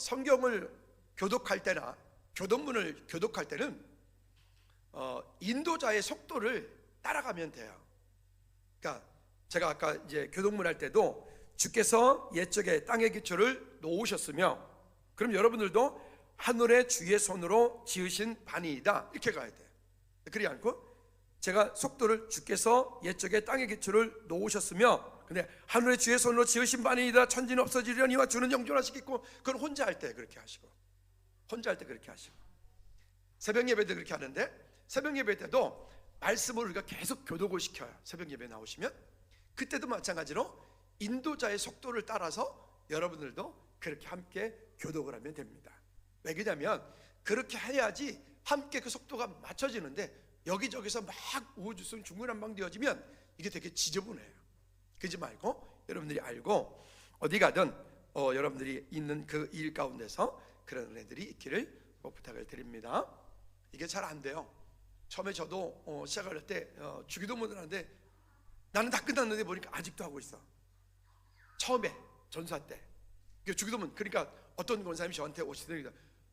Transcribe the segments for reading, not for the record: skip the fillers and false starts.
성경을 교독할 때나 교동문을 교독할 때는 인도자의 속도를 따라가면 돼요. 그러니까 제가 아까 이제 교동문 할 때도 주께서 옛적에 땅의 기초를 놓으셨으며, 그럼 여러분들도 하늘의 주의 손으로 지으신 반이이다 이렇게 가야 돼요. 그러지 않고 제가 속도를 주께서 옛적에 땅의 기초를 놓으셨으며, 근데 하늘의 주의 손으로 지으신 반이이다 천지는 없어지려니와 주는 영존하시겠고, 그건 혼자 할 때 그렇게 하시고, 혼자 할 때 그렇게 하시고, 새벽 예배 때 그렇게 하는데, 새벽 예배 때도 말씀을 우리가 계속 교독을 시켜요. 새벽 예배 나오시면 그때도 마찬가지로 인도자의 속도를 따라서 여러분들도 그렇게 함께 교독을 하면 됩니다. 왜 그러냐면 그렇게 해야지 함께 그 속도가 맞춰지는데, 여기저기서 막 우후죽순 중구난방되어지면 이게 되게 지저분해요. 그러지 말고 여러분들이 알고 어디 가든 여러분들이 있는 그 일 가운데서 그런 은혜들이 있기를 꼭 부탁을 드립니다. 이게 잘 안 돼요. 처음에 저도 시작할 때 주기도문을 하는데 나는 다 끝났는데 보니까 아직도 하고 있어. 처음에 전사 때 주기도문, 그러니까 어떤 권사님이 저한테 오시더니,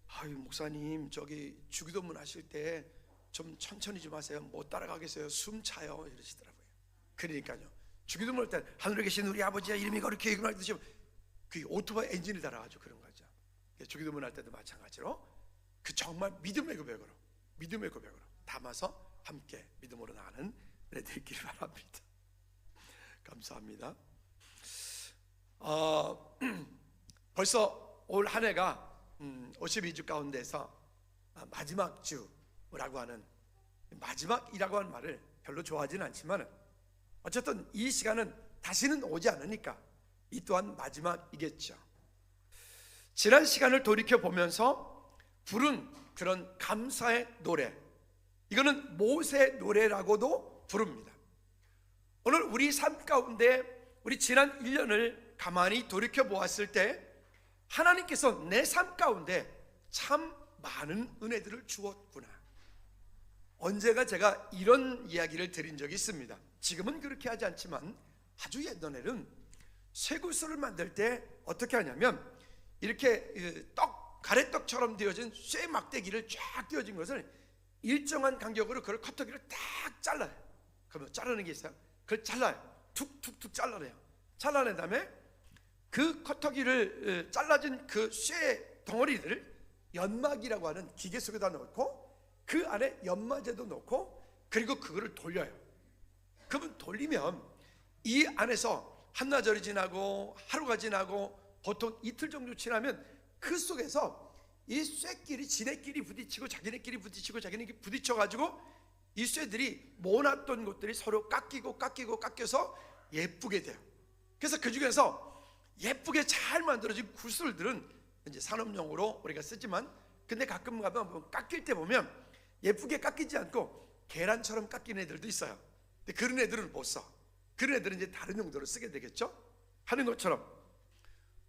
아유 목사님 저기 주기도문 하실 때 좀 천천히 좀 하세요. 못 따라가겠어요. 숨 차요. 이러시더라고요. 그러니까요, 주기도문 할 때 하늘에 계신 우리 아버지의 이름이 거룩히 여김을 하듯이 그 오토바이 엔진을 달아가지고 그런 거죠. 주기도문 할 때도 마찬가지로 그 정말 믿음의 고백으로 담아서 함께 믿음으로 나가는 은혜들 있기를 바랍니다. 감사합니다. 벌써 올 한 해가 52주 가운데서 마지막 주라고 하는, 마지막이라고 하는 말을 별로 좋아하지는 않지만 어쨌든 이 시간은 다시는 오지 않으니까 이 또한 마지막이겠죠. 지난 시간을 돌이켜보면서 부른 그런 감사의 노래, 이거는 모세 노래라고도 부릅니다. 오늘 우리 삶 가운데 우리 지난 1년을 가만히 돌이켜보았을 때 하나님께서 내 삶 가운데 참 많은 은혜들을 주었구나. 언제가 제가 이런 이야기를 드린 적이 있습니다. 지금은 그렇게 하지 않지만 아주 옛날에는 쇠구슬을 만들 때 어떻게 하냐면 이렇게 가래떡처럼 되어진 쇠 막대기를 쫙 띄워진 것을 일정한 간격으로 그걸 커터기를 딱 잘라요. 그러면 자르는 게 있어요. 그걸 잘라요. 툭툭툭 잘라내요. 잘라낸 다음에 그 커터기를 잘라진 그 쇠 덩어리들을 연막이라고 하는 기계 속에다 넣고 그 안에 연마제도 넣고 그리고 그거를 돌려요. 그러면 돌리면 이 안에서 한나절이 지나고 하루가 지나고 보통 이틀 정도 지나면 그 속에서 이 쇠끼리 지네끼리 부딪히고 자기네끼리 부딪히고 자기네끼리 부딪혀가지고 이 쇠들이 모아놨던 것들이 서로 깎여서 예쁘게 돼요. 그래서 그 중에서 예쁘게 잘 만들어진 구슬들은 이제 산업용으로 우리가 쓰지만, 근데 가끔 가면 깎일 때 보면 예쁘게 깎이지 않고 계란처럼 깎인 애들도 있어요. 근데 그런 애들은 못 써. 그런 애들은 이제 다른 용도로 쓰게 되겠죠. 하는 것처럼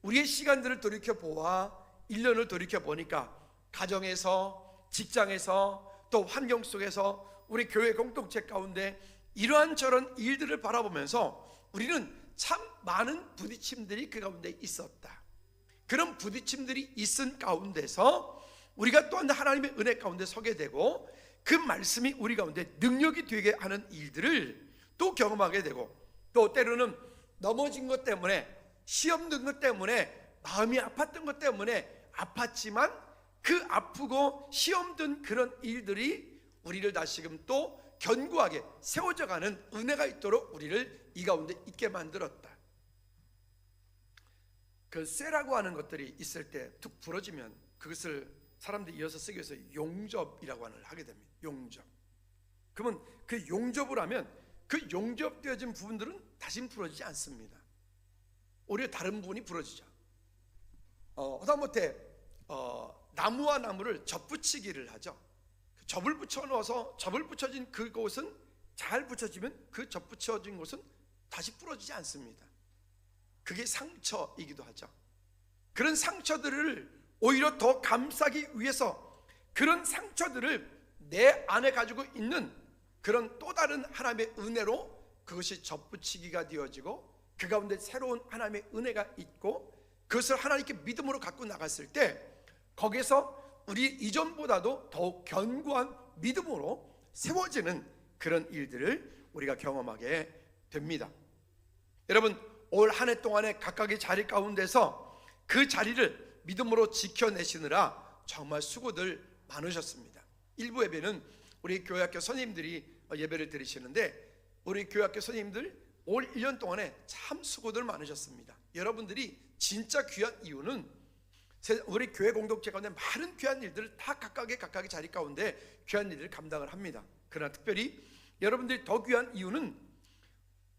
우리의 시간들을 돌이켜보아 1년을 돌이켜보니까 가정에서, 직장에서, 또 환경 속에서 우리 교회 공동체 가운데 이러한 저런 일들을 바라보면서 우리는 참 많은 부딪힘들이 그 가운데 있었다. 그런 부딪힘들이 있은 가운데서 우리가 또한 하나님의 은혜 가운데 서게 되고 그 말씀이 우리 가운데 능력이 되게 하는 일들을 또 경험하게 되고, 또 때로는 넘어진 것 때문에, 시험 든 것 때문에, 마음이 아팠던 것 때문에 아팠지만 그 아프고 시험 든 그런 일들이 우리를 다시금 또 견고하게 세워져 가는 은혜가 있도록 우리를 이 가운데 있게 만들었다. 그 쇠라고 하는 것들이 있을 때 툭 부러지면 그것을 사람들이 이어서 쓰기 위해서 용접이라고 하게 됩니다. 용접. 그러면 그 용접을 하면 그 용접되어진 부분들은 다시는 부러지지 않습니다. 오히려 다른 부분이 부러지죠. 하다못해 나무와 나무를 접붙이기를 하죠. 접을 붙여 넣어서 접을 붙여진 그곳은 잘 붙여지면 그 접붙여진 곳은 다시 부러지지 않습니다. 그게 상처이기도 하죠. 그런 상처들을 오히려 더 감싸기 위해서 그런 상처들을 내 안에 가지고 있는 그런 또 다른 하나님의 은혜로 그것이 접붙이기가 되어지고 그 가운데 새로운 하나님의 은혜가 있고 그것을 하나님께 믿음으로 갖고 나갔을 때 거기에서 우리 이전보다도 더욱 견고한 믿음으로 세워지는 그런 일들을 우리가 경험하게 됩니다. 여러분, 올 한 해 동안에 각각의 자리 가운데서 그 자리를 믿음으로 지켜내시느라 정말 수고들 많으셨습니다. 일부 예배는 우리 교회학교 선생님들이 예배를 드리시는데, 우리 교회학교 선생님들 올 1년 동안에 참 수고들 많으셨습니다. 여러분들이 진짜 귀한 이유는 우리 교회 공동체 가운데 많은 귀한 일들을 다 각각의 자리 가운데 귀한 일들을 감당을 합니다. 그러나 특별히 여러분들이 더 귀한 이유는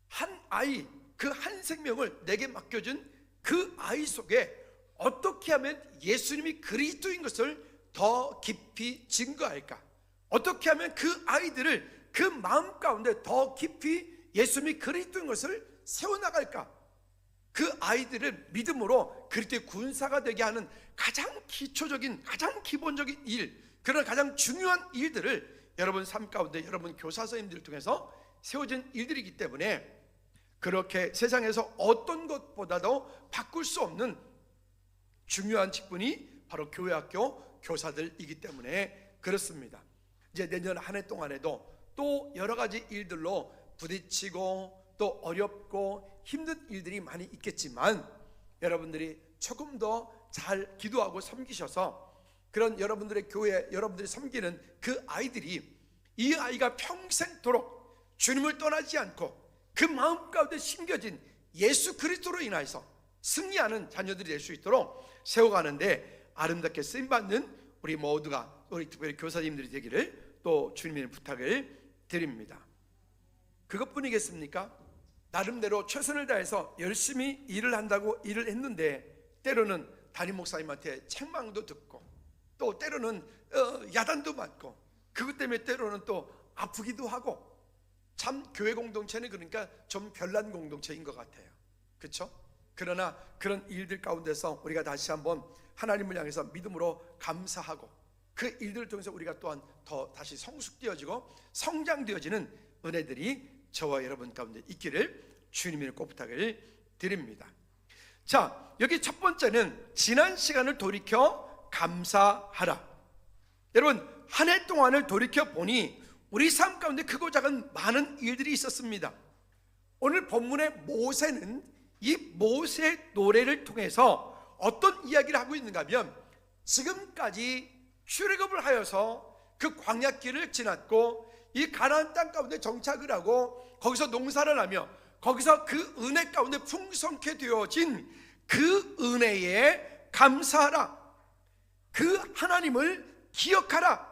한 아이, 그 한 생명을 내게 맡겨준 그 아이 속에 어떻게 하면 예수님이 그리스도인 것을 더 깊이 증거할까, 어떻게 하면 그 아이들을 그 마음 가운데 더 깊이 예수님이 그리스도인 것을 세워나갈까, 그 아이들을 믿음으로 그리스도의 군사가 되게 하는 가장 기초적인, 가장 기본적인 일, 그런 가장 중요한 일들을 여러분 삶 가운데 여러분 교사 선생님들을 통해서 세워진 일들이기 때문에 그렇게 세상에서 어떤 것보다도 바꿀 수 없는 중요한 직분이 바로 교회학교 교사들이기 때문에 그렇습니다. 이제 내년 한 해 동안에도 또 여러 가지 일들로 부딪히고 또 어렵고 힘든 일들이 많이 있겠지만 여러분들이 조금 더 잘 기도하고 섬기셔서 그런 여러분들의 교회, 여러분들이 섬기는 그 아이들이, 이 아이가 평생도록 주님을 떠나지 않고 그 마음 가운데 심겨진 예수 그리스도로 인하여서 승리하는 자녀들이 될 수 있도록 세워가는데 아름답게 쓰임받는 우리 모두가, 우리 특별히 교사님들이 되기를 또 주님의 부탁을 드립니다. 그것뿐이겠습니까? 나름대로 최선을 다해서 열심히 일을 한다고 일을 했는데 때로는 담임 목사님한테 책망도 듣고 또 때로는 야단도 맞고 그것 때문에 때로는 또 아프기도 하고, 참 교회 공동체는 그러니까 좀 별난 공동체인 것 같아요. 그렇죠? 그러나 그런 일들 가운데서 우리가 다시 한번 하나님을 향해서 믿음으로 감사하고 그 일들을 통해서 우리가 또한 더 다시 성숙되어지고 성장되어지는 은혜들이 저와 여러분 가운데 있기를 주님의 꼭 부탁을 드립니다. 자, 여기 첫 번째는 지난 시간을 돌이켜 감사하라. 여러분, 한 해 동안을 돌이켜 보니 우리 삶 가운데 크고 작은 많은 일들이 있었습니다. 오늘 본문의 모세는 이 모세의 노래를 통해서 어떤 이야기를 하고 있는가 하면, 지금까지 출애굽을 하여서 그 광야길을 지났고 이 가나안 땅 가운데 정착을 하고 거기서 농사를 하며 거기서 그 은혜 가운데 풍성케 되어진 그 은혜에 감사하라. 그 하나님을 기억하라.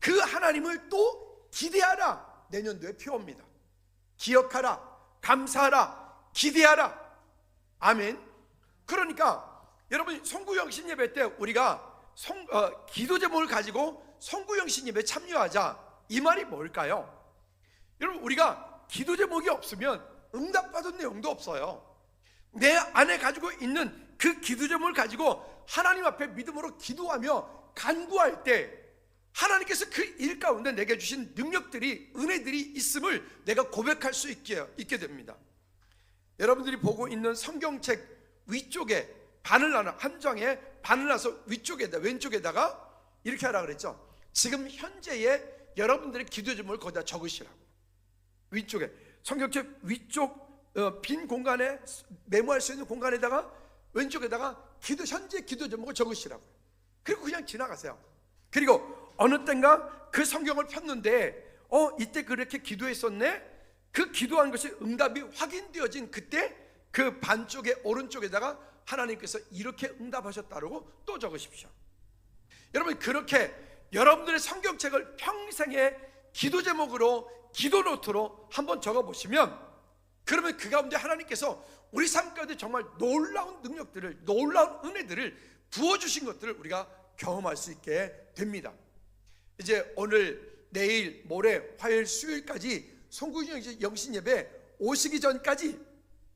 그 하나님을 또 기대하라. 내년도의 표어입니다. 기억하라, 감사하라, 기대하라. 아멘. 그러니까 여러분, 송구영신 예배 때 우리가 기도 제목을 가지고 송구영신 예배에 참여하자, 이 말이 뭘까요? 여러분, 우리가 기도 제목이 없으면 응답받은 내용도 없어요. 내 안에 가지고 있는 그 기도 제목을 가지고 하나님 앞에 믿음으로 기도하며 간구할 때 하나님께서 그 일 가운데 내게 주신 능력들이, 은혜들이 있음을 내가 고백할 수 있게 됩니다. 여러분들이 보고 있는 성경책 위쪽에 반을 나눠, 한 장에 반을 나서 위쪽에다, 왼쪽에다가 이렇게 하라 그랬죠. 지금 현재의 여러분들의 기도 제목을 거기다 적으시라고. 위쪽에, 성경책 위쪽 빈 공간에, 메모할 수 있는 공간에다가 왼쪽에다가 현재 기도 제목을 적으시라고. 그리고 그냥 지나가세요. 그리고 어느 땐가 그 성경을 폈는데 이때 그렇게 기도했었네. 그 기도한 것이 응답이 확인되어진 그때 그 반쪽에 오른쪽에다가 하나님께서 이렇게 응답하셨다고 또 적으십시오. 여러분, 그렇게 여러분들의 성경책을 평생의 기도 제목으로, 기도 노트로 한번 적어보시면, 그러면 그 가운데 하나님께서 우리 삶 가운데 정말 놀라운 능력들을, 놀라운 은혜들을 부어주신 것들을 우리가 경험할 수 있게 됩니다. 이제 오늘, 내일, 모레, 화요일, 수요일까지 송구영 영신 예배 오시기 전까지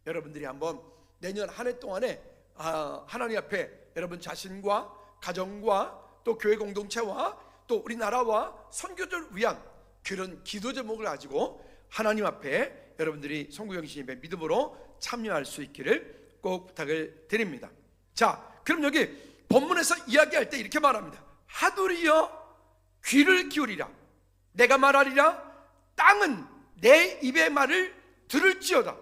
여러분들이 한번 내년 한 해 동안에 하나님 앞에 여러분 자신과 가정과 또 교회 공동체와 또 우리나라와 선교를 위한 그런 기도 제목을 가지고 하나님 앞에 여러분들이 송구영신 예배 믿음으로 참여할 수 있기를 꼭 부탁을 드립니다. 자, 그럼 여기 본문에서 이야기할 때 이렇게 말합니다. 하늘이여 귀를 기울이라. 내가 말하리라. 땅은 내 입의 말을 들을지어다.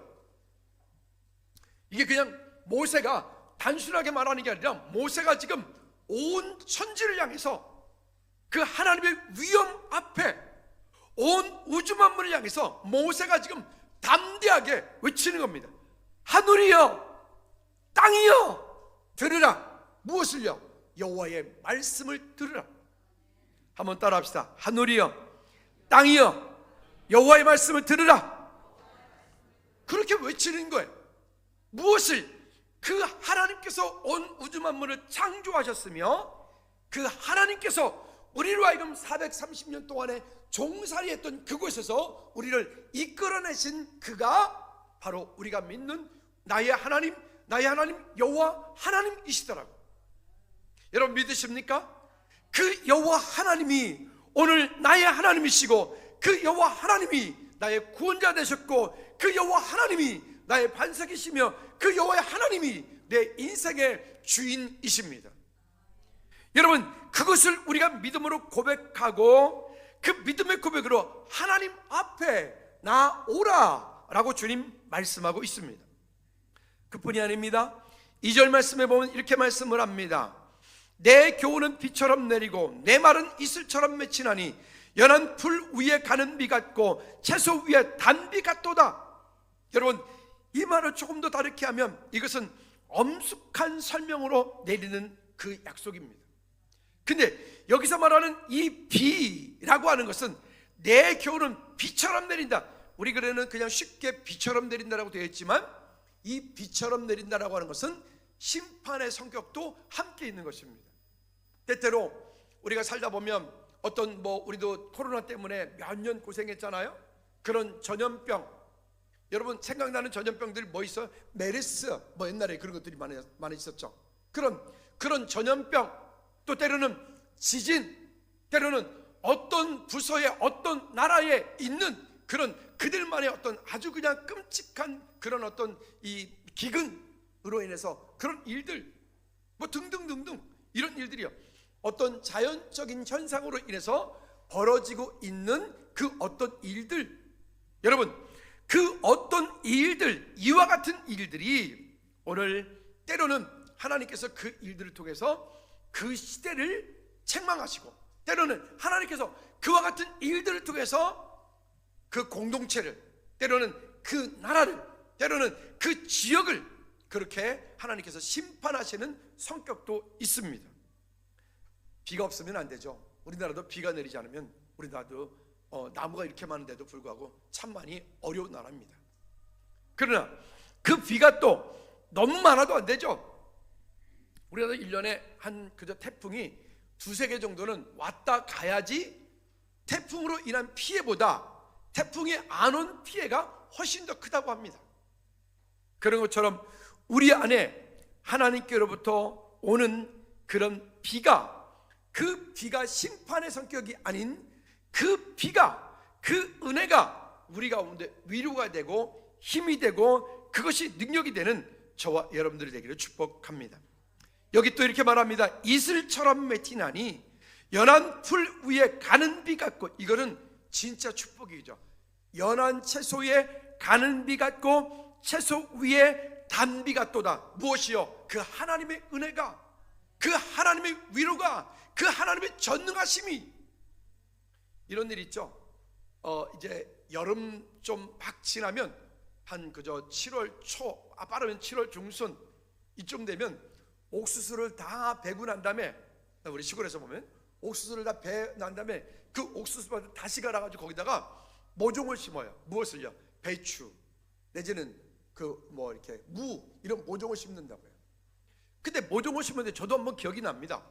이게 그냥 모세가 단순하게 말하는 게 아니라 모세가 지금 온 천지를 향해서 그 하나님의 위엄 앞에 온 우주 만물을 향해서 모세가 지금 담대하게 외치는 겁니다. 하늘이여 땅이여 들으라. 무엇을요? 여호와의 말씀을 들으라. 한번 따라 합시다. 하늘이여 땅이여 여호와의 말씀을 들으라. 그렇게 외치는 거예요. 무엇을? 그 하나님께서 온 우주 만물을 창조하셨으며 그 하나님께서 우리로 하여금 430년 동안에 종살이했던 그곳에서 우리를 이끌어내신 그가 바로 우리가 믿는 나의 하나님 여호와 하나님이시더라고. 여러분 믿으십니까? 그 여호와 하나님이 오늘 나의 하나님이시고 그 여호와 하나님이 나의 구원자 되셨고 그 여호와 하나님이 나의 반석이시며 그 여호와 하나님이 내 인생의 주인이십니다. 여러분 그것을 우리가 믿음으로 고백하고 그 믿음의 고백으로 하나님 앞에 나오라 라고 주님 말씀하고 있습니다. 그뿐이 아닙니다. 2절 말씀에 보면 이렇게 말씀을 합니다. 내 교훈은 비처럼 내리고 내 말은 이슬처럼 맺히나니 연한 풀 위에 가는 비 같고 채소 위에 단비 같도다. 여러분 이 말을 조금 더 다르게 하면 이것은 엄숙한 설명으로 내리는 그 약속입니다. 근데 여기서 말하는 이 비라고 하는 것은 내 교훈은 비처럼 내린다. 우리 글에는 그냥 쉽게 비처럼 내린다라고 되어 있지만 이 비처럼 내린다라고 하는 것은 심판의 성격도 함께 있는 것입니다. 때때로 우리가 살다 보면 어떤 우리도 코로나 때문에 몇 년 고생했잖아요. 그런 전염병, 여러분 생각나는 전염병들 뭐 있어요? 메르스 옛날에 그런 것들이 많이 있었죠. 그런 전염병, 또 때로는 지진, 때로는 어떤 부서에 어떤 나라에 있는 그런 그들만의 어떤 아주 그냥 끔찍한 그런 어떤 이 기근으로 인해서 그런 일들 등등등등 이런 일들이요. 어떤 자연적인 현상으로 인해서 벌어지고 있는 그 어떤 일들, 여러분 그 어떤 일들, 이와 같은 일들이 오늘 때로는 하나님께서 그 일들을 통해서 그 시대를 책망하시고 때로는 하나님께서 그와 같은 일들을 통해서 그 공동체를, 때로는 그 나라를, 때로는 그 지역을 그렇게 하나님께서 심판하시는 성격도 있습니다. 비가 없으면 안 되죠. 우리나라도 비가 내리지 않으면 우리나라도 나무가 이렇게 많은데도 불구하고 참 많이 어려운 나라입니다. 그러나 그 비가 또 너무 많아도 안 되죠. 우리나라도 1년에 한 그저 태풍이 두세 개 정도는 왔다 가야지 태풍으로 인한 피해보다 태풍이 안 온 피해가 훨씬 더 크다고 합니다. 그런 것처럼 우리 안에 하나님께로부터 오는 그런 비가, 그 비가 심판의 성격이 아닌 그 비가, 그 은혜가 우리 가운데 위로가 되고 힘이 되고 그것이 능력이 되는 저와 여러분들이 되기를 축복합니다. 여기 또 이렇게 말합니다. 이슬처럼 맺히나니 연한 풀 위에 가는 비 같고, 이거는 진짜 축복이죠. 연한 채소에 가는 비 같고 채소 위에 단비 같도다. 무엇이요? 그 하나님의 은혜가, 그 하나님의 위로가, 그 하나님의 전능하심이. 이런 일 있죠. 이제 여름 좀 막 지나면 한 그저 7월 초, 빠르면 7월 중순 이쯤 되면 옥수수를 다 베고 난 다음에, 우리 시골에서 보면 옥수수를 다 베 난 다음에 그 옥수수밭을 다시 갈아가지고 거기다가 모종을 심어요. 무엇을요? 배추 내지는 이렇게 무, 이런 모종을 심는다고요. 근데 모종을 심었는데 저도 한번 기억이 납니다.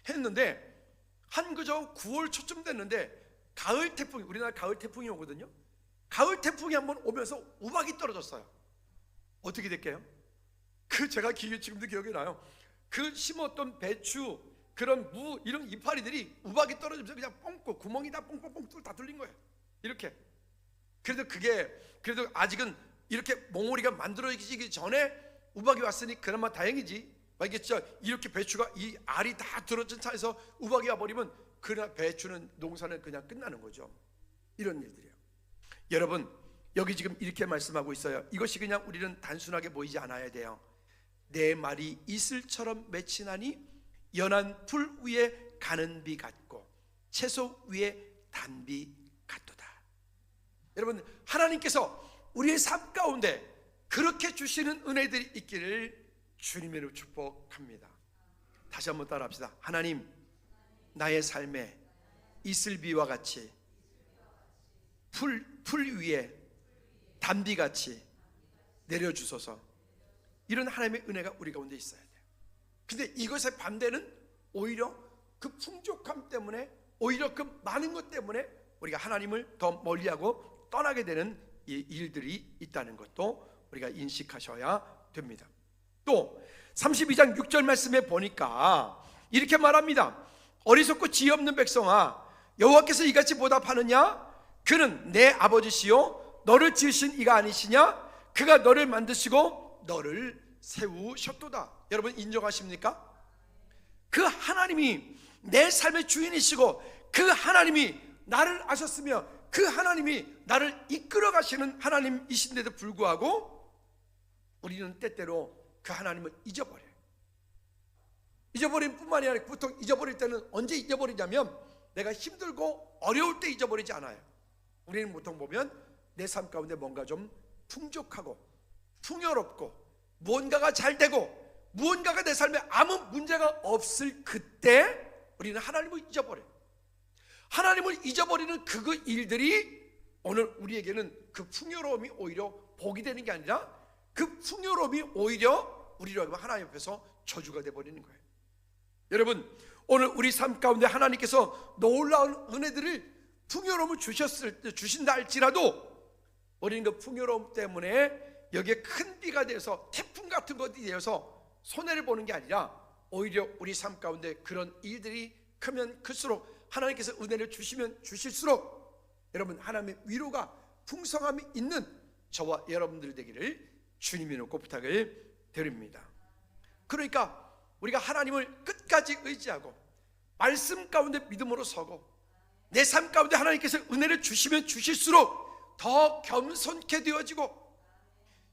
했는데 한 그저 9월 초쯤 됐는데 가을 태풍이, 우리나라 가을 태풍이 오거든요. 가을 태풍이 한번 오면서 우박이 떨어졌어요. 어떻게 될게요? 제가 지금도 기억이 나요. 그 심었던 배추, 그런 무, 이런 이파리들이 우박이 떨어지면서 그냥 뻥뻥, 구멍이 다 뻥뻥뻥 다 뚫린 거예요. 이렇게. 그래도 아직은 이렇게 몽우리가 만들어지기 전에 우박이 왔으니 그나마 다행이지. 알겠죠? 이렇게 배추가 이 알이 다 들어진 차에서 우박이 와버리면 그냥 배추는 농사는 그냥 끝나는 거죠. 이런 일들이에요. 여러분, 여기 지금 이렇게 말씀하고 있어요. 이것이 그냥 우리는 단순하게 보이지 않아야 돼요. 내 말이 이슬처럼 맺히나니 연한 풀 위에 가는 비 같고 채소 위에 단비 같도다. 여러분, 하나님께서 우리의 삶 가운데 그렇게 주시는 은혜들이 있기를 주님으로 축복합니다. 다시 한번 따라합시다. 하나님, 나의 삶에 이슬비와 같이 풀 위에 단비같이 내려주소서. 이런 하나님의 은혜가 우리 가운데 있어야 돼요. 근데 이것의 반대는 오히려 그 풍족함 때문에, 오히려 그 많은 것 때문에 우리가 하나님을 더 멀리하고 떠나게 되는 이 일들이 있다는 것도 우리가 인식하셔야 됩니다. 또 32장 6절 말씀에 보니까 이렇게 말합니다. 어리석고 지혜 없는 백성아, 여호와께서 이같이 보답하느냐? 그는 내 아버지시요 너를 지으신 이가 아니시냐? 그가 너를 만드시고 너를 세우셨도다. 여러분, 인정하십니까? 그 하나님이 내 삶의 주인이시고 그 하나님이 나를 아셨으며 그 하나님이 나를 이끌어 가시는 하나님이신데도 불구하고 우리는 때때로 그 하나님을 잊어버려요. 잊어버릴 뿐만이 아니라 보통 잊어버릴 때는 언제 잊어버리냐면 내가 힘들고 어려울 때 잊어버리지 않아요. 우리는 보통 보면 내 삶 가운데 뭔가 좀 풍족하고 풍요롭고 무언가가 잘 되고 무언가가 내 삶에 아무 문제가 없을 그때 우리는 하나님을 잊어버려요. 하나님을 잊어버리는 그 일들이 오늘 우리에게는 그 풍요로움이 오히려 복이 되는 게 아니라 그 풍요로움이 오히려 우리로 하여금 하나님 앞에서 저주가 되어버리는 거예요. 여러분, 오늘 우리 삶 가운데 하나님께서 놀라운 은혜들을 풍요로움을 주신다 할지라도 우리는 그 풍요로움 때문에 여기에 큰 비가 돼서 태풍 같은 것이 되어서 손해를 보는 게 아니라 오히려 우리 삶 가운데 그런 일들이 크면 클수록 하나님께서 은혜를 주시면 주실수록 여러분, 하나님의 위로가 풍성함이 있는 저와 여러분들 되기를 주님이 놓고 부탁을 드립니다. 그러니까 우리가 하나님을 끝까지 의지하고 말씀 가운데 믿음으로 서고 내 삶 가운데 하나님께서 은혜를 주시면 주실수록 더 겸손케 되어지고,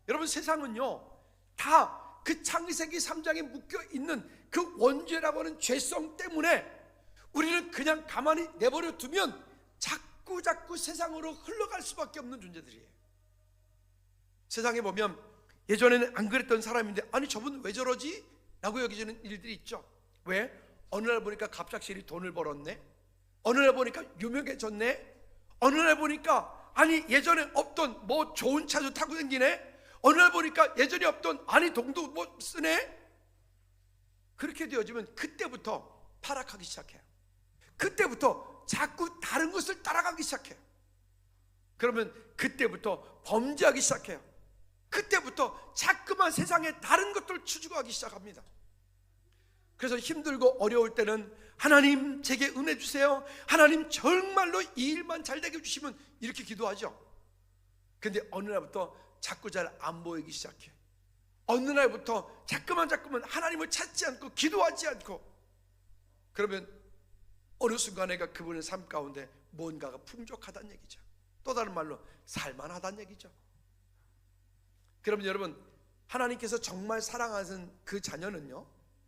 여러분, 세상은요 다 그 창세기 3장에 묶여있는 그 원죄라고 하는 죄성 때문에 우리는 그냥 가만히 내버려 두면 자꾸 세상으로 흘러갈 수밖에 없는 존재들이에요. 세상에 보면 예전에는 안 그랬던 사람인데 아니 저분 왜 저러지? 라고 여기지는 일들이 있죠. 왜? 어느 날 보니까 갑작스레 돈을 벌었네, 어느 날 보니까 유명해졌네, 어느 날 보니까 아니 예전에 없던 뭐 좋은 차도 타고 다니네, 어느 날 보니까 예전에 없던 아니 돈도 뭐 쓰네. 그렇게 되어지면 그때부터 타락하기 시작해요. 그때부터 자꾸 다른 것을 따라가기 시작해요. 그러면 그때부터 범죄하기 시작해요. 그때부터 자꾸만 세상에 다른 것들을 추구하기 시작합니다. 그래서 힘들고 어려울 때는 하나님 제게 은혜 주세요, 하나님 정말로 이 일만 잘 되게 해주시면, 이렇게 기도하죠. 근데 어느 날부터 자꾸 잘 안 보이기 시작해. 어느 날부터 자꾸만 하나님을 찾지 않고 기도하지 않고, 그러면 어느 순간에가 그분의 삶 가운데 뭔가가 풍족하다는 얘기죠. 또 다른 말로 살만하다는 얘기죠. 그러면 여러분, 하나님께서 정말 사랑하는 그 자녀는요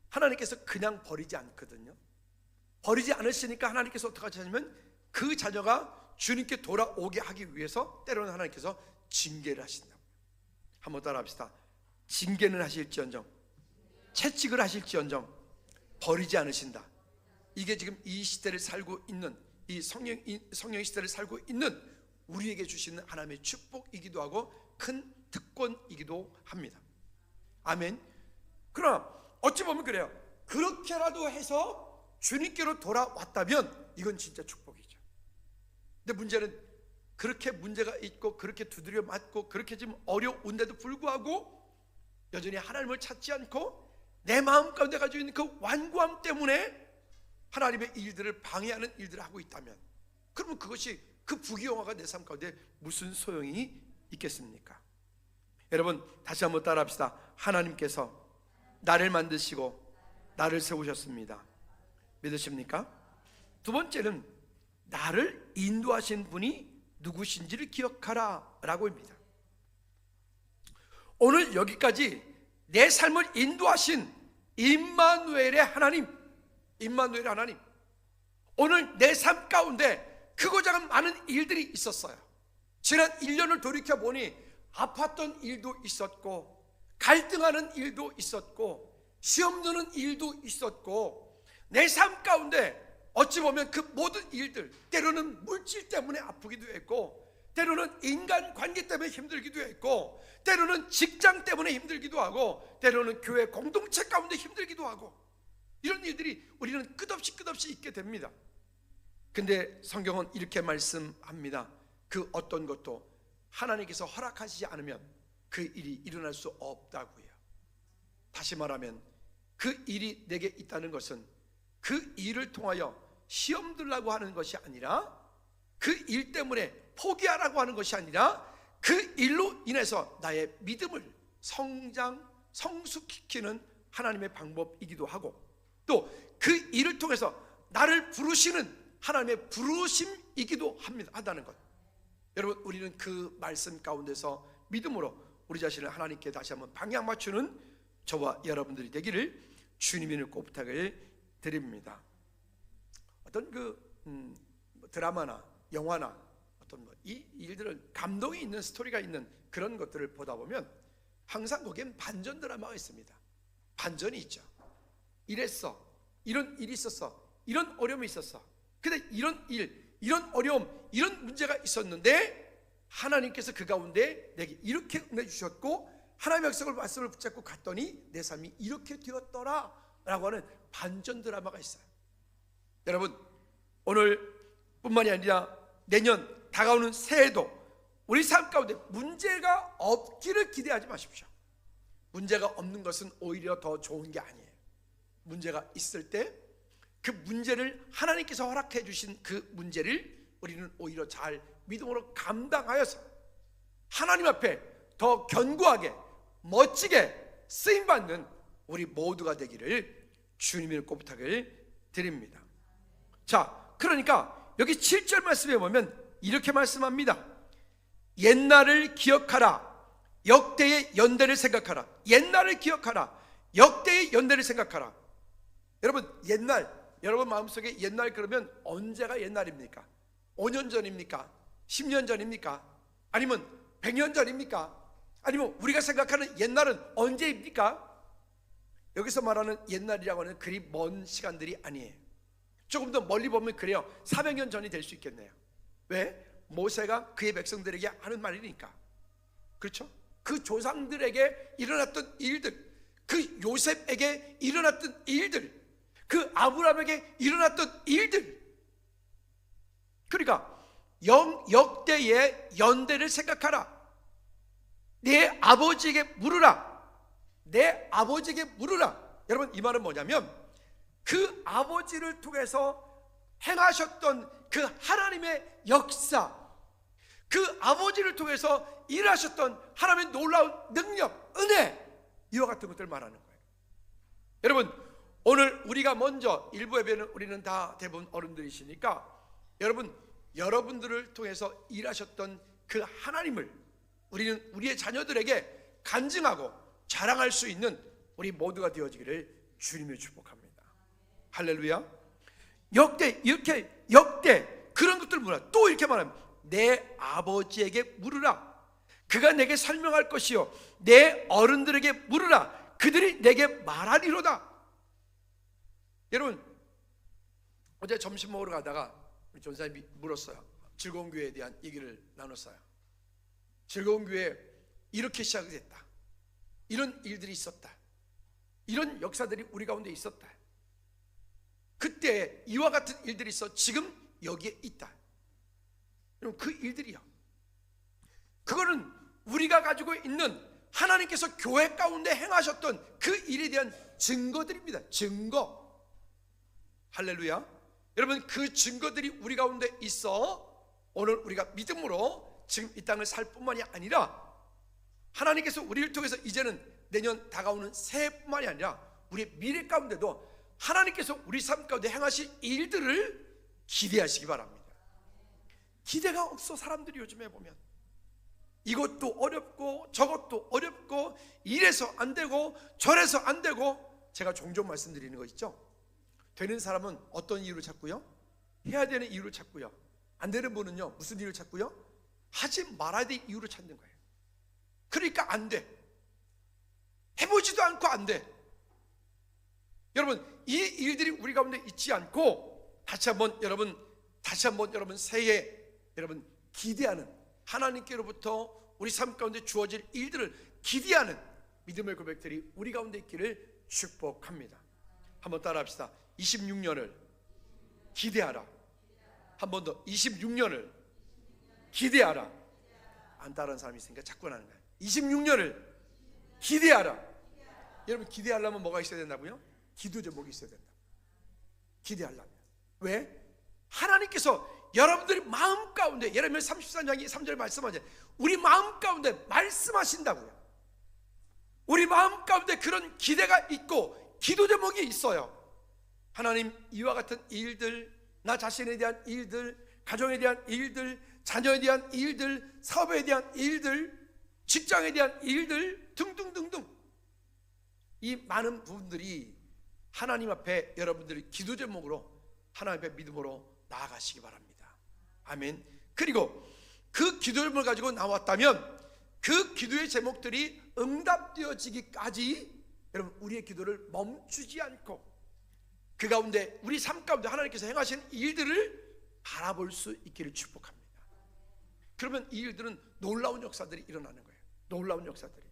하나님께서 그냥 버리지 않거든요. 버리지 않으시니까 하나님께서 어떻게 하시냐면 그 자녀가 주님께 돌아오게 하기 위해서 때로는 하나님께서 징계를 하신다고요. 한번 따라 합시다. 징계는 하실지언정 채찍을 하실지언정 버리지 않으신다. 이게 지금 이 시대를 살고 있는, 이 성령의 시대를 살고 있는 우리에게 주시는 하나님의 축복이기도 하고 큰 특권이기도 합니다. 아멘. 그러나 어찌 보면 그래요. 그렇게라도 해서 주님께로 돌아왔다면 이건 진짜 축복이죠. 근데 문제는 그렇게 문제가 있고 그렇게 두드려 맞고 그렇게 지금 어려운데도 불구하고 여전히 하나님을 찾지 않고 내 마음 가운데 가지고 있는 그 완고함 때문에 하나님의 일들을 방해하는 일들을 하고 있다면, 그러면 그것이, 그 부귀영화가 내 삶 가운데 무슨 소용이 있겠습니까? 여러분, 다시 한번 따라합시다. 하나님께서 나를 만드시고 나를 세우셨습니다. 믿으십니까? 두 번째는 나를 인도하신 분이 누구신지를 기억하라 라고 합니다. 오늘 여기까지 내 삶을 인도하신 임마누엘의 하나님, 임마누엘의 하나님, 오늘 내 삶 가운데 크고 작은 많은 일들이 있었어요. 지난 1년을 돌이켜보니 아팠던 일도 있었고, 갈등하는 일도 있었고, 시험 드는 일도 있었고, 내 삶 가운데 어찌 보면 그 모든 일들, 때로는 물질 때문에 아프기도 했고, 때로는 인간 관계 때문에 힘들기도 했고, 때로는 직장 때문에 힘들기도 하고, 때로는 교회 공동체 가운데 힘들기도 하고, 이런 일들이 우리는 끝없이 있게 됩니다. 근데 성경은 이렇게 말씀합니다. 그 어떤 것도 하나님께서 허락하시지 않으면 그 일이 일어날 수 없다고요. 다시 말하면 그 일이 내게 있다는 것은 그 일을 통하여 시험 들라고 하는 것이 아니라, 그 일 때문에 포기하라고 하는 것이 아니라, 그 일로 인해서 나의 믿음을 성숙시키는 하나님의 방법이기도 하고, 또 그 일을 통해서 나를 부르시는 하나님의 부르심이기도 하다는 것. 여러분, 우리는 그 말씀 가운데서 믿음으로 우리 자신을 하나님께 다시 한번 방향 맞추는 저와 여러분들이 되기를 주님의 이름으로 꼭 부탁을 드립니다. 어떤 드라마나 영화나 어떤 이 일들은 감동이 있는 스토리가 있는 그런 것들을 보다 보면 항상 거기엔 반전 드라마가 있습니다. 반전이 있죠. 이랬어, 이런 일이 있었어, 이런 어려움이 있었어. 근데 이런 일, 이런 어려움, 이런 문제가 있었는데 하나님께서 그 가운데 내게 이렇게 은혜 주셨고, 하나님의 약속을 말씀을 붙잡고 갔더니 내 삶이 이렇게 되었더라 라고 하는 반전 드라마가 있어요. 여러분, 오늘 뿐만이 아니라 내년 다가오는 새해도 우리 삶 가운데 문제가 없기를 기대하지 마십시오. 문제가 없는 것은 오히려 더 좋은 게 아니에요. 문제가 있을 때 그 문제를 하나님께서 허락해 주신 그 문제를 우리는 오히려 잘 믿음으로 감당하여서 하나님 앞에 더 견고하게 멋지게 쓰임받는 우리 모두가 되기를 주님의 꼭 부탁을 드립니다. 자, 그러니까 여기 7절 말씀에 보면 이렇게 말씀합니다. 옛날을 기억하라, 역대의 연대를 생각하라. 옛날을 기억하라, 역대의 연대를 생각하라. 여러분, 옛날, 여러분 마음속에 옛날 그러면 언제가 옛날입니까? 5년 전입니까? 10년 전입니까? 아니면 100년 전입니까? 아니면 우리가 생각하는 옛날은 언제입니까? 여기서 말하는 옛날이라고 하는 그리 먼 시간들이 아니에요. 조금 더 멀리 보면 그래요. 400년 전이 될 수 있겠네요. 왜? 모세가 그의 백성들에게 하는 말이니까. 그렇죠? 그 조상들에게 일어났던 일들, 그 요셉에게 일어났던 일들, 그 아브라함에게 일어났던 일들. 그러니까 역대의 연대를 생각하라. 내 아버지에게 물으라. 내 아버지에게 물으라. 여러분, 이 말은 뭐냐면 그 아버지를 통해서 행하셨던 그 하나님의 역사, 그 아버지를 통해서 일하셨던 하나님의 놀라운 능력, 은혜, 이와 같은 것들을 말하는 거예요. 여러분, 오늘 우리가 먼저 일부 예배는 우리는 다 대부분 어른들이시니까 여러분들을 통해서 일하셨던 그 하나님을 우리는 우리의 자녀들에게 간증하고 자랑할 수 있는 우리 모두가 되어지기를 주님을 축복합니다. 할렐루야. 역대 그런 것들 물어라. 또 이렇게 말하면 내 아버지에게 물으라. 그가 내게 설명할 것이요 내 어른들에게 물으라. 그들이 내게 말하리로다. 여러분, 어제 점심 먹으러 가다가 우리 전사님이 물었어요. 즐거운 교회에 대한 얘기를 나눴어요. 즐거운 교회 이렇게 시작이 됐다. 이런 일들이 있었다. 이런 역사들이 우리 가운데 있었다. 그때 이와 같은 일들이 있어 지금 여기에 있다. 여러분, 그 일들이요, 그거는 우리가 가지고 있는 하나님께서 교회 가운데 행하셨던 그 일에 대한 증거들입니다. 증거. 할렐루야. 여러분, 그 증거들이 우리 가운데 있어 오늘 우리가 믿음으로 지금 이 땅을 살 뿐만이 아니라 하나님께서 우리를 통해서 이제는 내년 다가오는 새해뿐만이 아니라 우리의 미래 가운데도 하나님께서 우리 삶 가운데 행하실 일들을 기대하시기 바랍니다. 기대가 없어. 사람들이 요즘에 보면 이것도 어렵고 저것도 어렵고 이래서 안 되고 저래서 안 되고, 제가 종종 말씀드리는 거 있죠. 되는 사람은 어떤 이유를 찾고요? 해야 되는 이유를 찾고요. 안 되는 분은요, 무슨 이유를 찾고요? 하지 말아야 될 이유를 찾는 거예요. 그러니까 안 돼. 해보지도 않고 안 돼. 여러분, 이 일들이 우리 가운데 있지 않고 다시 한번 여러분 새해 여러분 기대하는, 하나님께로부터 우리 삶 가운데 주어질 일들을 기대하는 믿음의 고백들이 우리 가운데 있기를 축복합니다. 한번 따라합시다. 26년을 기대하라. 한 번 더. 26년을 기대하라. 안 따라하는 사람이 있으니까 자꾸 하는 거예요. 26년을 기대하라. 여러분, 기대하려면 뭐가 있어야 된다고요? 기도 제목이 있어야 된다. 기대하려면. 왜? 하나님께서 여러분들이 마음 가운데, 예레미야 33장 3절 말씀하죠. 우리 마음 가운데 말씀하신다고요. 우리 마음 가운데 그런 기대가 있고 기도 제목이 있어요. 하나님, 이와 같은 일들, 나 자신에 대한 일들, 가정에 대한 일들, 자녀에 대한 일들, 사업에 대한 일들, 직장에 대한 일들 등등등등, 이 많은 부분들이 하나님 앞에 여러분들이 기도 제목으로 하나님 앞에 믿음으로 나아가시기 바랍니다. 아멘. 그리고 그 기도 제목을 가지고 나왔다면 그 기도의 제목들이 응답되어지기까지 여러분 우리의 기도를 멈추지 않고 그 가운데 우리 삶 가운데 하나님께서 행하신 일들을 바라볼 수 있기를 축복합니다. 그러면 이 일들은 놀라운 역사들이 일어나는 거예요. 놀라운 역사들이.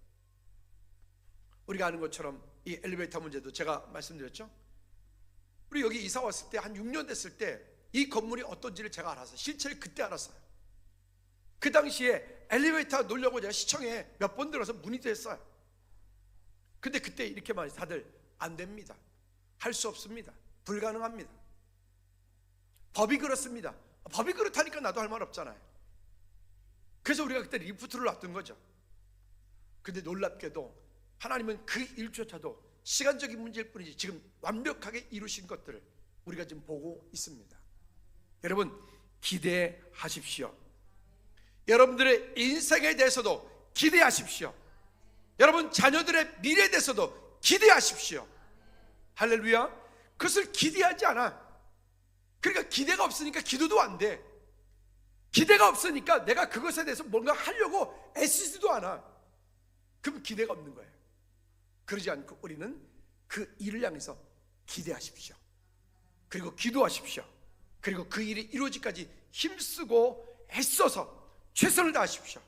우리가 아는 것처럼 이 엘리베이터 문제도 제가 말씀드렸죠. 우리 여기 이사 왔을 때 한 6년 됐을 때 이 건물이 어떤지를 제가 알았어요. 실체를 그때 알았어요. 그 당시에 엘리베이터 놓으려고 제가 시청에 몇 번 들어서 문의도 했어요. 근데 그때 이렇게 말했어요. 다들 안 됩니다. 할 수 없습니다. 불가능합니다. 법이 그렇습니다. 법이 그렇다니까 나도 할 말 없잖아요. 그래서 우리가 그때 리프트를 놨던 거죠. 근데 놀랍게도 하나님은 그 일조차도 시간적인 문제일 뿐이지 지금 완벽하게 이루신 것들을 우리가 지금 보고 있습니다. 여러분, 기대하십시오. 여러분들의 인생에 대해서도 기대하십시오. 여러분 자녀들의 미래에 대해서도 기대하십시오. 할렐루야. 그것을 기대하지 않아. 그러니까 기대가 없으니까 기도도 안 돼. 기대가 없으니까 내가 그것에 대해서 뭔가 하려고 애쓰지도 않아. 그럼 기대가 없는 거예요. 그러지 않고 우리는 그 일을 향해서 기대하십시오. 그리고 기도하십시오. 그리고 그 일이 이루어지기까지 힘쓰고 애써서 최선을 다하십시오.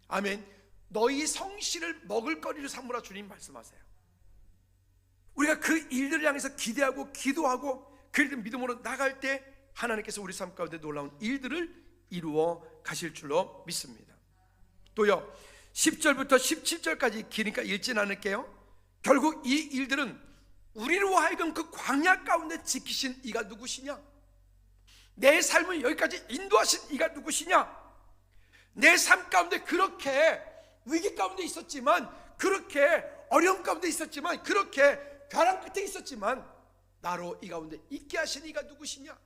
아멘. 너희 성실을 먹을거리로 삼으라 주님 말씀하세요. 우리가 그 일들을 향해서 기대하고 기도하고 그 일들 믿음으로 나갈 때 하나님께서 우리 삶 가운데 놀라운 일들을 이루어 가실 줄로 믿습니다. 또요, 10절부터 17절까지 기니까 읽진 않을게요. 결국 이 일들은 우리로 하여금 그 광야 가운데 지키신 이가 누구시냐? 내 삶을 여기까지 인도하신 이가 누구시냐? 내 삶 가운데 그렇게 위기 가운데 있었지만, 그렇게 어려움 가운데 있었지만, 그렇게 벼랑 끝에 있었지만 나로 이 가운데 있게 하신 이가 누구시냐?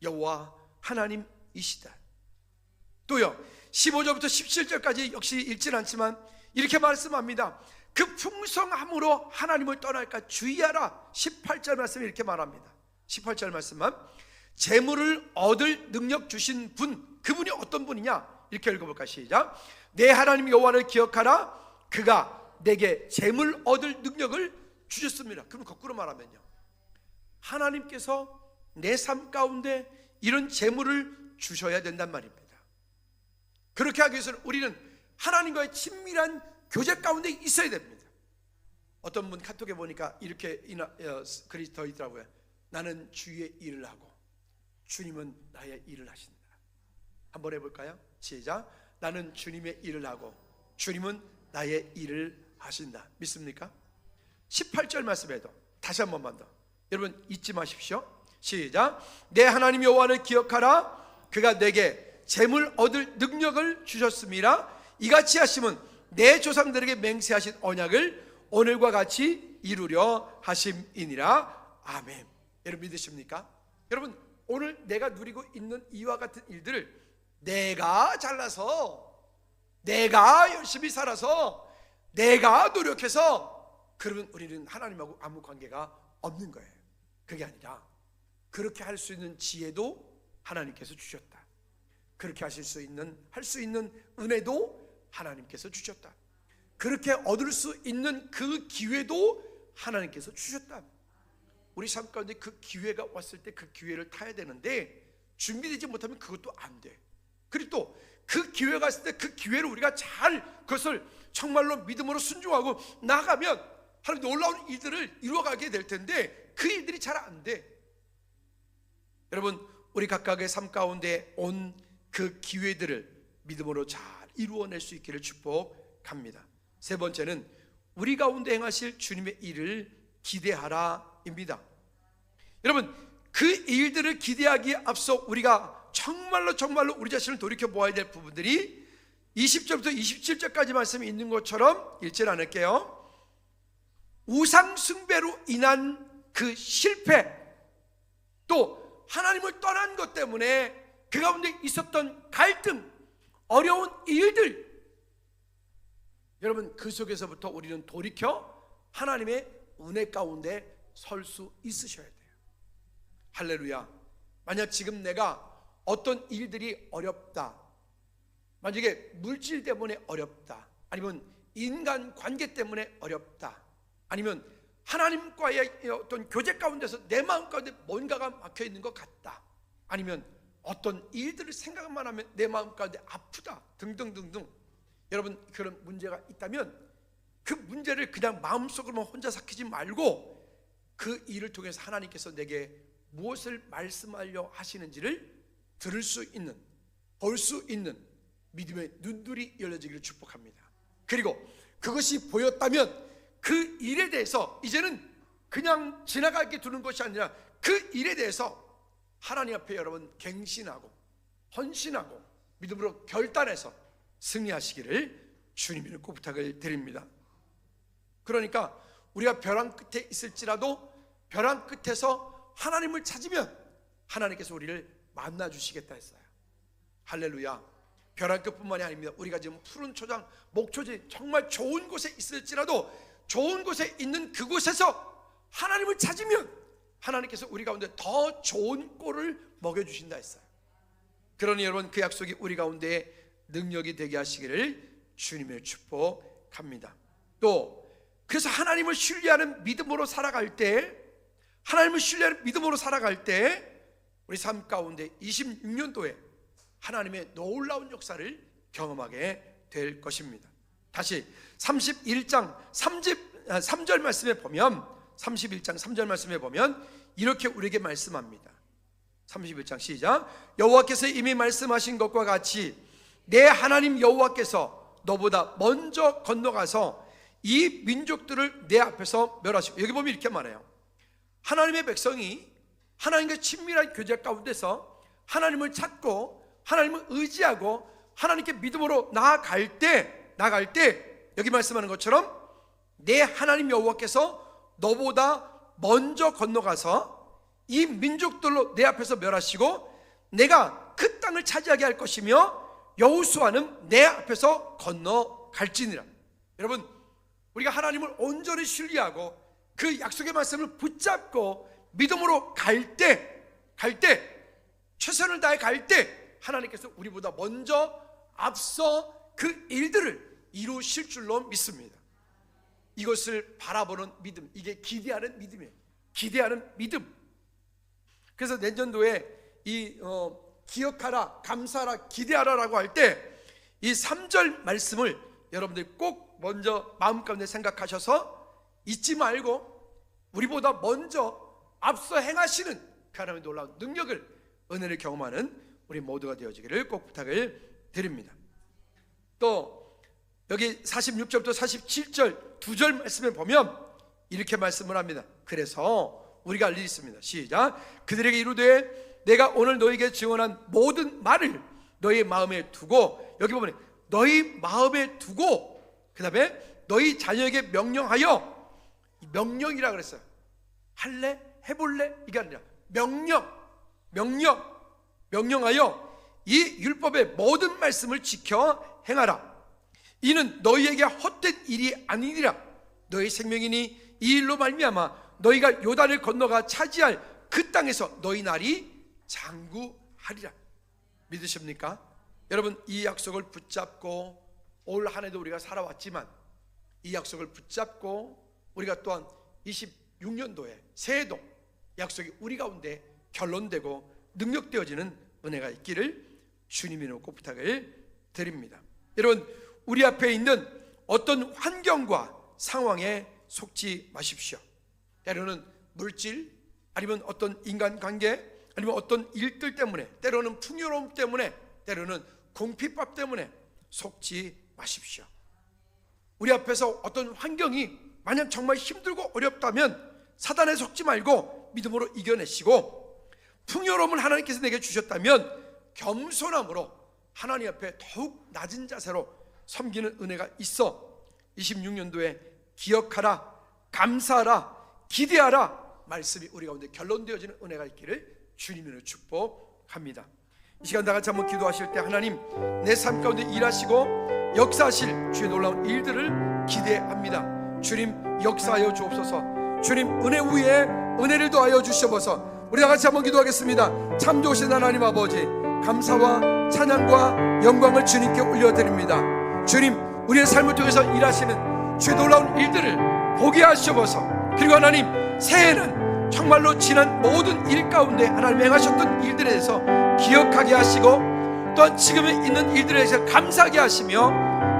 여호와 하나님이시다. 또요, 15절부터 17절까지 역시 읽진 않지만 이렇게 말씀합니다. 그 풍성함으로 하나님을 떠날까 주의하라. 18절 말씀이 이렇게 말합니다. 18절 말씀만, 재물을 얻을 능력 주신 분, 그분이 어떤 분이냐? 이렇게 읽어볼까? 시작. 내 하나님 여호와를 기억하라. 그가 내게 재물 얻을 능력을 주셨습니다. 그럼 거꾸로 말하면요, 하나님께서 내 삶 가운데 이런 재물을 주셔야 된단 말입니다. 그렇게 하기 위해서는 우리는 하나님과의 친밀한 교제 가운데 있어야 됩니다. 어떤 분 카톡에 보니까 이렇게 글이 더 있더라고요. 나는 주의 일을 하고 주님은 나의 일을 하신다. 한번 해볼까요? 시작. 나는 주님의 일을 하고 주님은 나의 일을 하신다. 믿습니까? 18절 말씀에도 다시 한 번만 더, 여러분 잊지 마십시오. 시작. 내 하나님 여호와를 기억하라. 그가 내게 재물 얻을 능력을 주셨음이라. 이같이 하심은 내 조상들에게 맹세하신 언약을 오늘과 같이 이루려 하심이니라. 아멘. 여러분 믿으십니까? 여러분 오늘 내가 누리고 있는 이와 같은 일들을 내가 잘나서, 내가 열심히 살아서, 내가 노력해서, 그러면 우리는 하나님하고 아무 관계가 없는 거예요. 그게 아니라 그렇게 할 수 있는 지혜도 하나님께서 주셨다. 그렇게 할 수 있는 은혜도 하나님께서 주셨다. 그렇게 얻을 수 있는 그 기회도 하나님께서 주셨다. 우리 삶 가운데 그 기회가 왔을 때 그 기회를 타야 되는데 준비되지 못하면 그것도 안 돼. 그리고 또 그 기회가 왔을 때 그 기회를 우리가 잘 그것을 정말로 믿음으로 순종하고 나가면 하나님 놀라운 일들을 이루어가게 될 텐데 그 일들이 잘 안 돼. 여러분 우리 각각의 삶 가운데 온 그 기회들을 믿음으로 잘 이루어낼 수 있기를 축복합니다. 세 번째는 우리 가운데 행하실 주님의 일을 기대하라입니다. 여러분 그 일들을 기대하기에 앞서 우리가 정말로 우리 자신을 돌이켜 보아야 될 부분들이 20절부터 27절까지 말씀이 있는 것처럼 읽지 않을게요. 우상 숭배로 인한 그 실패, 또 하나님을 떠난 것 때문에 그 가운데 있었던 갈등, 어려운 일들, 여러분 그 속에서부터 우리는 돌이켜 하나님의 은혜 가운데 설 수 있으셔야 돼요. 할렐루야. 만약 지금 내가 어떤 일들이 어렵다, 만약에 물질 때문에 어렵다, 아니면 인간 관계 때문에 어렵다, 아니면 하나님과의 어떤 교제 가운데서 내 마음 가운데 뭔가가 막혀 있는 것 같다, 아니면 어떤 일들을 생각만 하면 내 마음 가운데 아프다 등등등등, 여러분 그런 문제가 있다면 그 문제를 그냥 마음속으로만 혼자 삭히지 말고 그 일을 통해서 하나님께서 내게 무엇을 말씀하려 하시는지를 들을 수 있는, 볼 수 있는 믿음의 눈들이 열려지기를 축복합니다. 그리고 그것이 보였다면 그 일에 대해서 이제는 그냥 지나가게 두는 것이 아니라 그 일에 대해서 하나님 앞에 여러분 갱신하고 헌신하고 믿음으로 결단해서 승리하시기를 주님을 꼭 부탁을 드립니다. 그러니까 우리가 벼랑 끝에 있을지라도 벼랑 끝에서 하나님을 찾으면 하나님께서 우리를 만나 주시겠다 했어요. 할렐루야. 벼랑 끝뿐만이 아닙니다. 우리가 지금 푸른 초장, 목초지 정말 좋은 곳에 있을지라도 좋은 곳에 있는 그곳에서 하나님을 찾으면 하나님께서 우리 가운데 더 좋은 꼴을 먹여주신다 했어요. 그러니 여러분 그 약속이 우리 가운데 능력이 되게 하시기를 주님을 축복합니다. 또 그래서 하나님을 신뢰하는 믿음으로 살아갈 때, 하나님을 신뢰하는 믿음으로 살아갈 때 우리 삶 가운데 26년도에 하나님의 놀라운 역사를 경험하게 될 것입니다. 다시 31장 3절 말씀에 보면, 31장 3절 말씀에 보면 이렇게 우리에게 말씀합니다. 31장 시작. 여호와께서 이미 말씀하신 것과 같이 내 하나님 여호와께서 너보다 먼저 건너가서 이 민족들을 내 앞에서 멸하시고, 여기 보면 이렇게 말해요. 하나님의 백성이 하나님과 친밀한 교제 가운데서 하나님을 찾고 하나님을 의지하고 하나님께 믿음으로 나아갈 때 여기 말씀하는 것처럼 내 하나님 여호와께서 너보다 먼저 건너가서 이 민족들로 내 앞에서 멸하시고 내가 그 땅을 차지하게 할 것이며 여호수아는 내 앞에서 건너갈지니라. 여러분 우리가 하나님을 온전히 신뢰하고 그 약속의 말씀을 붙잡고 믿음으로 갈 때 최선을 다해 갈 때 하나님께서 우리보다 먼저 앞서 그 일들을 이루실 줄로 믿습니다. 이것을 바라보는 믿음, 이게 기대하는 믿음이에요. 기대하는 믿음. 그래서 내년도에 이 기억하라, 감사하라, 기대하라라고 할 때 이 3절 말씀을 여러분들 꼭 먼저 마음 가운데 생각하셔서 잊지 말고 우리보다 먼저 앞서 행하시는 그 하나님의 놀라운 능력을, 은혜를 경험하는 우리 모두가 되어지기를 꼭 부탁을 드립니다. 또 여기 46절부터 47절 두 절 말씀에 보면 이렇게 말씀을 합니다. 그래서 우리가 알 일이 있습니다. 시작. 그들에게 이르되 내가 오늘 너에게 증언한 모든 말을 너희 마음에 두고, 여기 보면 너희 마음에 두고 그 다음에 너희 자녀에게 명령하여, 명령이라 그랬어요. 할래? 해볼래? 이게 아니라 명령하여 이 율법의 모든 말씀을 지켜 행하라. 이는 너희에게 헛된 일이 아니니라. 너희 생명이니 이 일로 말미암아 너희가 요단을 건너가 차지할 그 땅에서 너희 날이 장구하리라. 믿으십니까? 여러분, 이 약속을 붙잡고 올 한 해도 우리가 살아왔지만, 이 약속을 붙잡고 우리가 또한 26년도에 새해도 약속이 우리 가운데 결론되고 능력되어지는 은혜가 있기를 주님이 놓고 부탁을 드립니다. 여러분, 우리 앞에 있는 어떤 환경과 상황에 속지 마십시오. 때로는 물질, 아니면 어떤 인간관계, 아니면 어떤 일들 때문에, 때로는 풍요로움 때문에, 때로는 궁핍밥 때문에 속지 마십시오. 우리 앞에서 어떤 환경이 만약 정말 힘들고 어렵다면 사단에 속지 말고 믿음으로 이겨내시고, 풍요로움을 하나님께서 내게 주셨다면 겸손함으로 하나님 앞에 더욱 낮은 자세로 섬기는 은혜가 있어 26년도에 기억하라, 감사하라, 기대하라 말씀이 우리 가운데 결론되어지는 은혜가 있기를 주님으로 축복합니다. 이 시간 다 같이 한번 기도하실 때, 하나님, 내 삶 가운데 일하시고 역사하실 주의 놀라운 일들을 기대합니다. 주님, 역사하여 주옵소서. 주님, 은혜 위에 은혜를 더하여 주시옵소서. 우리 다 같이 한번 기도하겠습니다. 참 좋으신 하나님 아버지, 감사와 찬양과 영광을 주님께 올려드립니다. 주님, 우리의 삶을 통해서 일하시는 주의 놀라운 일들을 보게 하시옵소서. 그리고 하나님, 새해는 정말로 지난 모든 일 가운데 하나님 행하셨던 일들에 대해서 기억하게 하시고, 또한 지금에 있는 일들에 대해서 감사하게 하시며,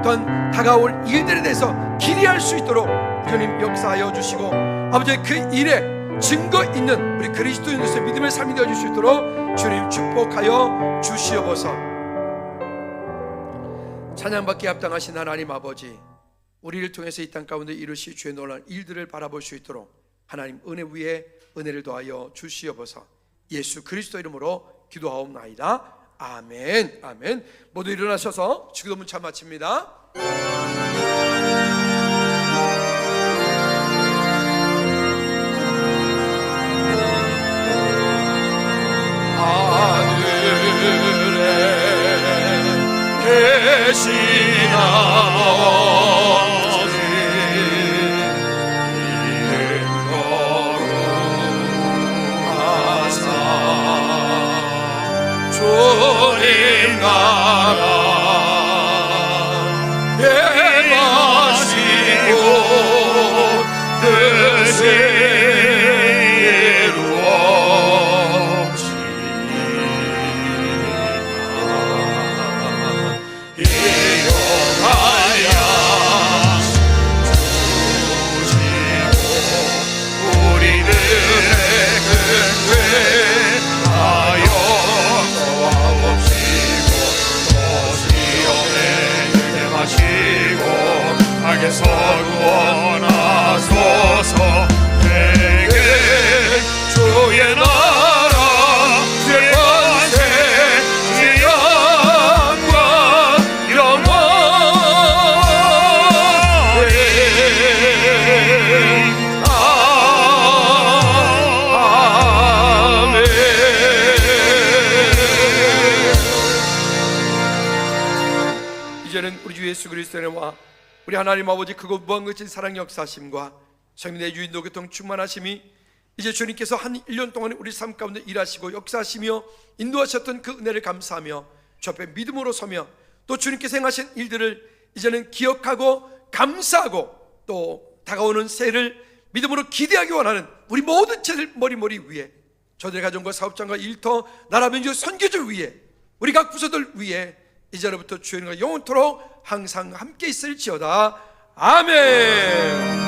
또한 다가올 일들에 대해서 기대할 수 있도록 주님 역사하여 주시고, 아버지 그 일에 증거 있는 우리 그리스도인으로서의 믿음의 삶이 되어 주실 수 있도록 주님 축복하여 주시옵소서. 찬양받기에 합당하신 하나님 아버지, 우리를 통해서 이 땅 가운데 이루실 주의 놀라운 일들을 바라볼 수 있도록 하나님 은혜 위에 은혜를 더하여 주시옵소서. 예수 그리스도 이름으로 기도하옵나이다. 아멘. 아멘. 모두 일어나셔서 주기도 문자 마칩니다. 하늘에 계신 아버지, 이름 거룩하사 주님 나라 행하시고 뜻이 하게서 구원하소서. 내게 주의 나라 주의 권세 주의 영광 영원. 아멘. 이제는 우리 주 예수 그리스도의 은혜와 우리 하나님 아버지 크고 무한거친 사랑 역사하심과 성령의 유인도 교통 충만하심이 이제 주님께서 한 1년 동안 우리 삶 가운데 일하시고 역사하시며 인도하셨던 그 은혜를 감사하며 주 앞에 믿음으로 서며 또 주님께서 행하신 일들을 이제는 기억하고 감사하고 또 다가오는 새해를 믿음으로 기대하기 원하는 우리 모든 채들 머리 위에, 저들의 가정과 사업장과 일터 나라 민족 선교들 위에, 우리 각 부서들 위에 이제로부터 주님과 영원토록 항상 함께 있을지어다. 아멘.